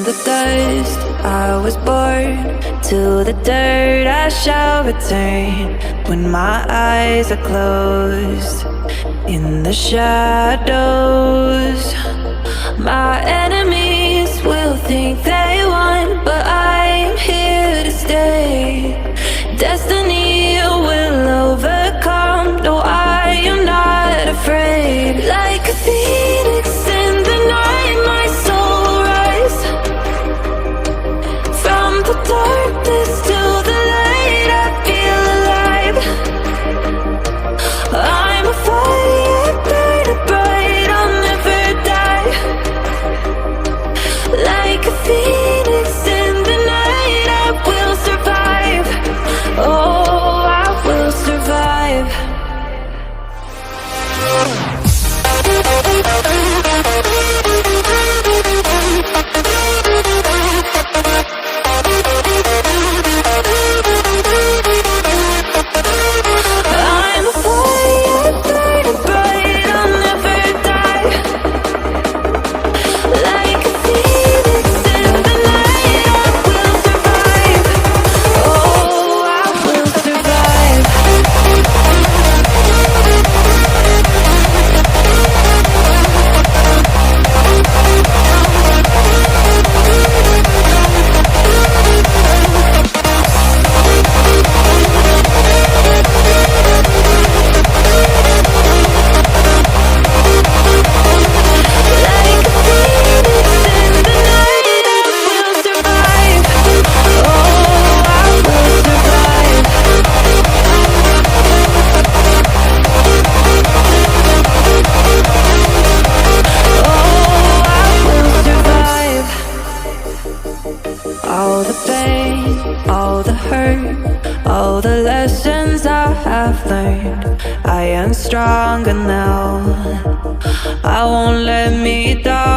the dust I was born, to the dirt I shall return. When my eyes are closed, in the shadows, my enemies will think they won, but I'm here to stay. Destiny will overcome. No, I am not afraid. Like a phoenix in the night, my soul rise. From the darkness to the light, I feel alive. I'm a fire burning bright, I'll never die. Like a phoenix in the night, I will survive. Oh, I will survive. I'm a fire burning bright, I'll never die. Like a phoenix in the night, I will survive. Oh, I will survive. Like a phoenix in the night, I will survive. Oh, I will survive. Oh, I will survive. All the pain, all the hurt, all the lessons I have learned, I am stronger now. I won't let me down.